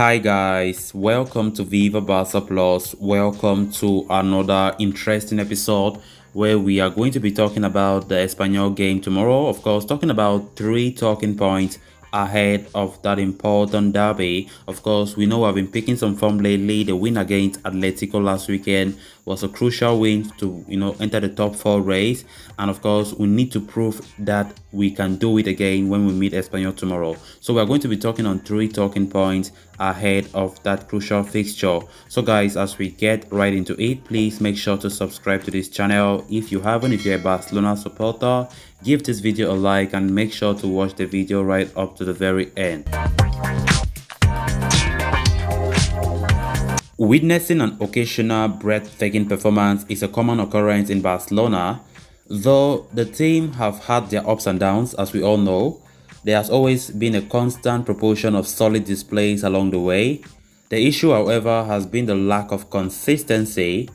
Hi guys, welcome to Viva Barca Plus. Welcome to another interesting episode where we are going to be talking about the Espanyol game tomorrow. Of course, talking about three talking points ahead of that important derby. Of course, we know I've been picking some form lately. The win against Atletico last weekend was a crucial win to enter the top four race, and of course we need to prove that we can do it again when we meet Espanyol tomorrow. So we're going to be talking on three talking points ahead of that crucial fixture. So guys, as we get right into it, please make sure to subscribe to this channel if you haven't. If you're a Barcelona supporter, give this video a like and make sure to watch the video right up to the very end. Witnessing an occasional breathtaking performance is a common occurrence in Barcelona. Though the team have had their ups and downs, as we all know, there has always been a constant proportion of solid displays along the way. The issue, however, has been the lack of consistency.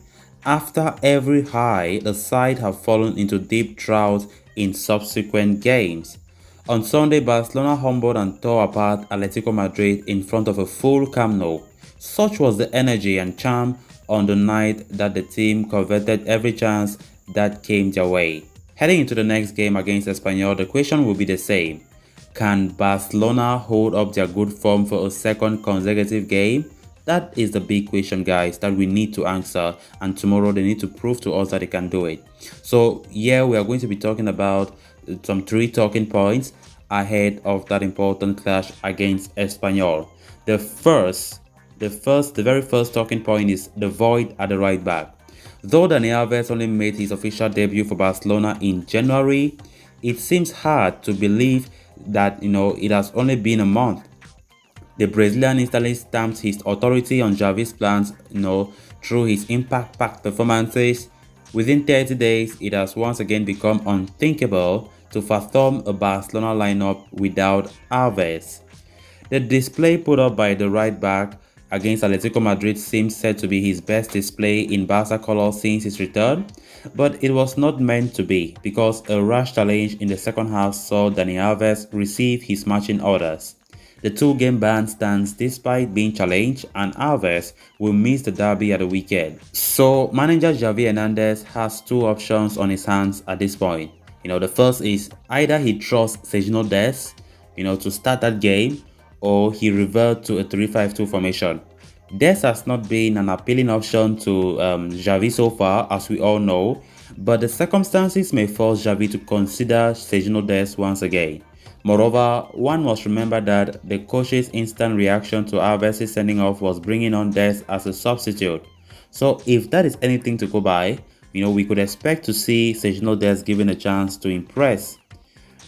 After every high, the side have fallen into deep drought in subsequent games. On Sunday, Barcelona humbled and tore apart Atletico Madrid in front of a full Camp Nou. Such was the energy and charm on the night that the team coveted every chance that came their way. Heading into the next game against Espanyol, the question will be the same. Can Barcelona hold up their good form for a second consecutive game? That is the big question, guys, that we need to answer, and tomorrow they need to prove to us that they can do it. So yeah, we are going to be talking about some three talking points ahead of that important clash against Espanyol. The very first talking point is the void at the right back. Though Dani Alves only made his official debut for Barcelona in January, it seems hard to believe that it has only been a month. The Brazilian instantly stamped his authority on Xavi's plans through his impact-packed performances. Within 30 days, it has once again become unthinkable to fathom a Barcelona lineup without Alves. The display put up by the right back against Atletico Madrid seems set to be his best display in Barca colours since his return, but it was not meant to be because a rash challenge in the second half saw Dani Alves receive his marching orders. The two-game ban stands despite being challenged, and Alves will miss the derby at the weekend. So manager Xavi Hernandez has two options on his hands at this point. The first is either he trusts Sergio Dest, to start that game, or he reverts to a 3-5-2 formation. Dest has not been an appealing option to Xavi so far, as we all know, but the circumstances may force Xavi to consider Sergio Dest once again. Moreover, one must remember that the coach's instant reaction to Alves' sending off was bringing on Dest as a substitute. So if that is anything to go by, we could expect to see Sergio Dest given a chance to impress.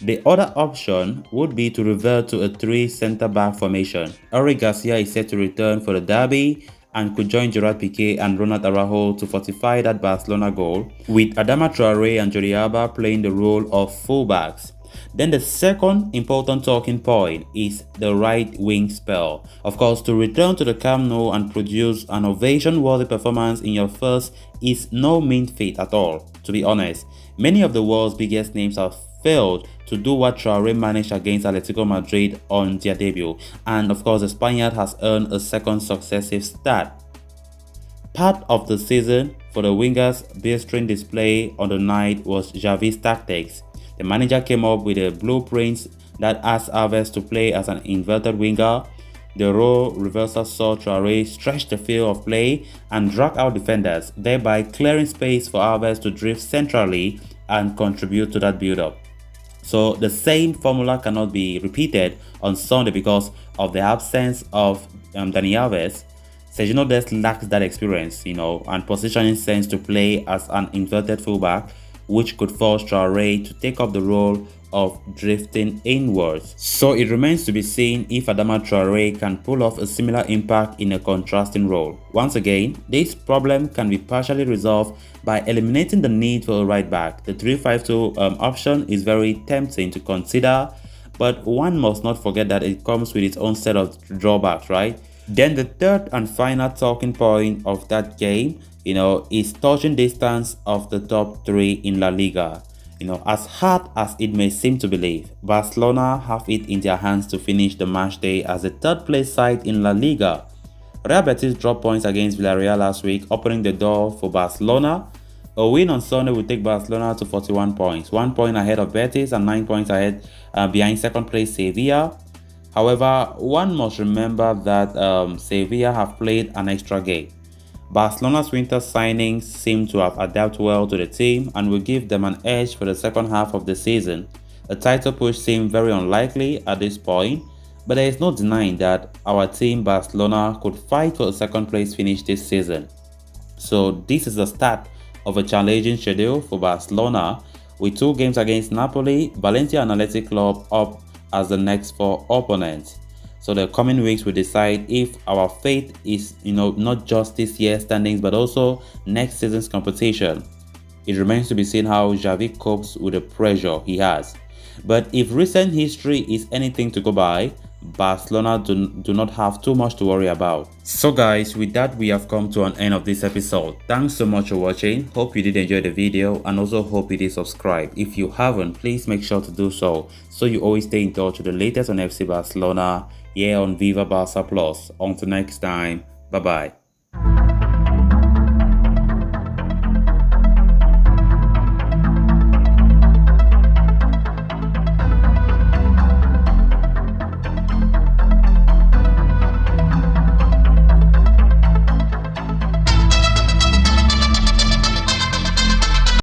The other option would be to revert to a 3 centre-back formation. Eric Garcia is set to return for the derby and could join Gerard Piqué and Ronald Araujo to fortify that Barcelona goal, with Adama Traoré and Jordi Alba playing the role of fullbacks. Then the second important talking point is the right wing spell. Of course, to return to the Camp Nou and produce an ovation-worthy performance in your first is no mean feat at all, to be honest. Many of the world's biggest names have failed to do what Traoré managed against Atletico Madrid on their debut, and of course the Spaniard has earned a second successive start. Part of the season for the wingers' blistering display on the night was Xavi's tactics. The manager came up with a blueprint that asked Alves to play as an inverted winger. The role reversal saw Traoré stretch the field of play and drag out defenders, thereby clearing space for Alves to drift centrally and contribute to that build-up. So the same formula cannot be repeated on Sunday because of the absence of Dani Alves. Sergio Dest lacks that experience, and positioning sense to play as an inverted fullback, which could force Traoré to take up the role of drifting inwards. So it remains to be seen if Adama Traoré can pull off a similar impact in a contrasting role. Once again, this problem can be partially resolved by eliminating the need for a right back. The 3-5-2 option is very tempting to consider, but one must not forget that it comes with its own set of drawbacks, right? Then the third and final talking point of that game, is touching distance of the top 3 in La Liga. As hard as it may seem to believe, Barcelona have it in their hands to finish the match day as the third place side in La Liga. Real Betis dropped points against Villarreal last week, opening the door for Barcelona. A win on Sunday will take Barcelona to 41 points, 1 point ahead of Betis and 9 points ahead behind second place Sevilla. However, one must remember that Sevilla have played an extra game. Barcelona's winter signings seem to have adapted well to the team and will give them an edge for the second half of the season. A title push seemed very unlikely at this point, but there is no denying that our team Barcelona could fight for a second place finish this season. So this is the start of a challenging schedule for Barcelona, with 2 games against Napoli, Valencia and Athletic Club up as the next 4 opponents. So the coming weeks will decide if our fate is, not just this year's standings, but also next season's competition. It remains to be seen how Xavi copes with the pressure he has. But if recent history is anything to go by, Barcelona do not have too much to worry about. So guys, with that we have come to an end of this episode. Thanks so much for watching. Hope you did enjoy the video and also hope you did subscribe. If you haven't, please make sure to do so you always stay in touch with the latest on FC Barcelona here on Viva Barca Plus. Until next time, bye bye.